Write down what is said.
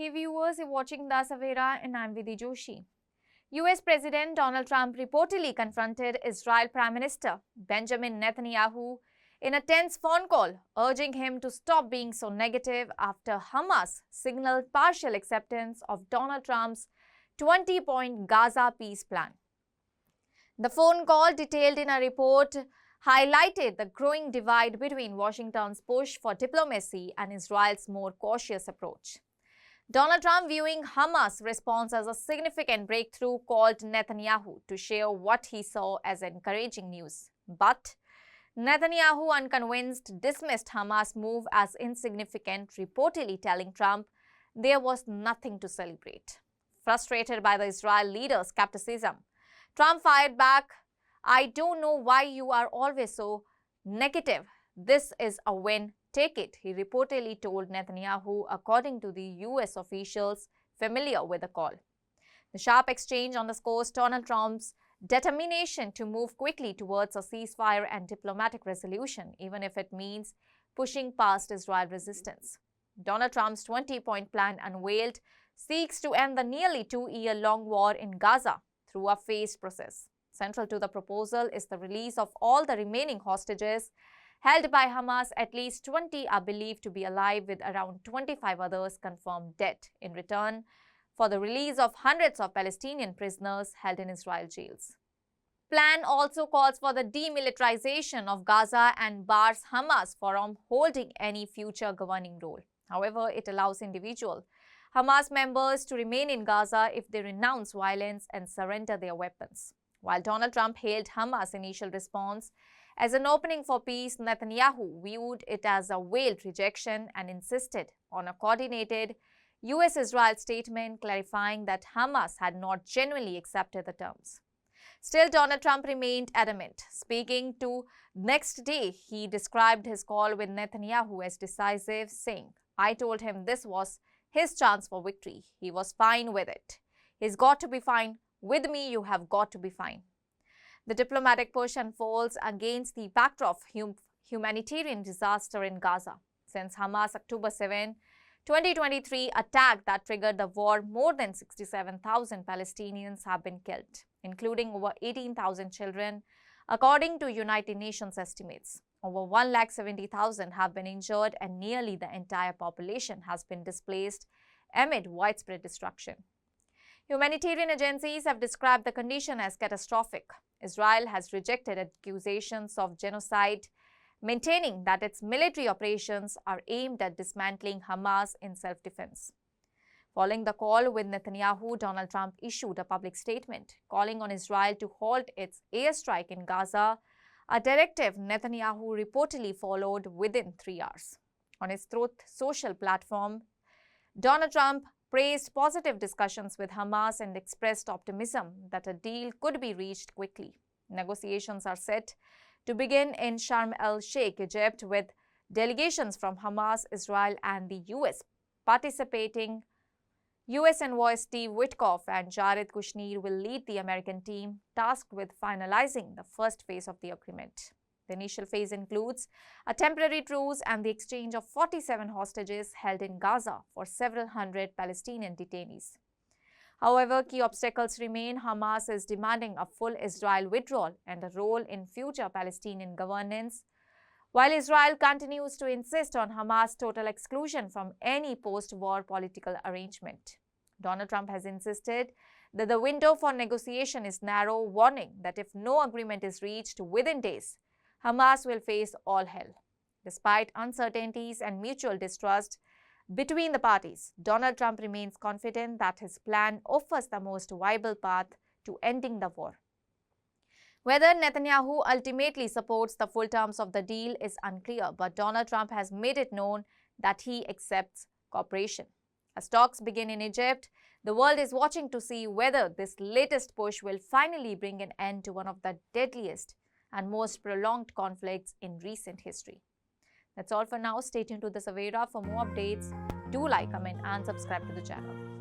Hey viewers, you're watching the Savera and I'm Vidhi Joshi. US President Donald Trump reportedly confronted Israel Prime Minister Benjamin Netanyahu in a tense phone call, urging him to stop being so negative after Hamas signaled partial acceptance of Donald Trump's 20-point Gaza peace plan. The phone call, detailed in a report, highlighted the growing divide between Washington's push for diplomacy and Israel's more cautious approach. Donald Trump, viewing Hamas' response as a significant breakthrough, called Netanyahu to share what he saw as encouraging news. But Netanyahu, unconvinced, dismissed Hamas' move as insignificant, reportedly telling Trump there was nothing to celebrate. Frustrated by the Israel leader's skepticism, Trump fired back, "I don't know why you are always so negative. This is a win. Take it," he reportedly told Netanyahu, according to the US officials familiar with the call. The sharp exchange underscores Donald Trump's determination to move quickly towards a ceasefire and diplomatic resolution, even if it means pushing past Israel resistance. Donald Trump's 20-point plan, unveiled, seeks to end the nearly 2-year-long war in Gaza through a phased process. Central to the proposal is the release of all the remaining hostages held by Hamas. At least 20 are believed to be alive, with around 25 others confirmed dead, in return for the release of hundreds of Palestinian prisoners held in Israel jails. Plan also calls for the demilitarization of Gaza and bars Hamas from holding any future governing role. However, it allows individual Hamas members to remain in Gaza if they renounce violence and surrender their weapons. While Donald Trump hailed Hamas' initial response as an opening for peace, Netanyahu viewed it as a veiled rejection and insisted on a coordinated US-Israel statement clarifying that Hamas had not genuinely accepted the terms. Still, Donald Trump remained adamant. Speaking to Next Day, he described his call with Netanyahu as decisive, saying, "I told him this was his chance for victory. He was fine with it. He's got to be fine. With me, you have got to be fine." The diplomatic push unfolds against the backdrop of humanitarian disaster in Gaza. Since Hamas' October 7, 2023 attack that triggered the war, more than 67,000 Palestinians have been killed, including over 18,000 children, according to United Nations estimates. Over 170,000 have been injured, and nearly the entire population has been displaced amid widespread destruction. Humanitarian agencies have described the condition as catastrophic. Israel has rejected accusations of genocide, maintaining that its military operations are aimed at dismantling Hamas in self-defense. Following the call with Netanyahu, Donald Trump issued a public statement calling on Israel to halt its airstrike in Gaza, a directive Netanyahu reportedly followed within 3 hours. On his Truth Social platform, Donald Trump praised positive discussions with Hamas and expressed optimism that a deal could be reached quickly. Negotiations are set to begin in Sharm el-Sheikh, Egypt, with delegations from Hamas, Israel, and the US participating. US envoy Steve Witkoff and Jared Kushner will lead the American team tasked with finalizing the first phase of the agreement. The initial phase includes a temporary truce and the exchange of 47 hostages held in Gaza for several hundred Palestinian detainees. However, key obstacles remain. Hamas is demanding a full Israel withdrawal and a role in future Palestinian governance, while Israel continues to insist on Hamas' total exclusion from any post-war political arrangement. Donald Trump has insisted that the window for negotiation is narrow, warning that if no agreement is reached within days, Hamas will face all hell. Despite uncertainties and mutual distrust between the parties, Donald Trump remains confident that his plan offers the most viable path to ending the war. Whether Netanyahu ultimately supports the full terms of the deal is unclear, but Donald Trump has made it known that he accepts cooperation. As talks begin in Egypt, the world is watching to see whether this latest push will finally bring an end to one of the deadliest and most prolonged conflicts in recent history. That's all for now. Stay tuned to the Savera for more updates. Do like, comment, and subscribe to the channel.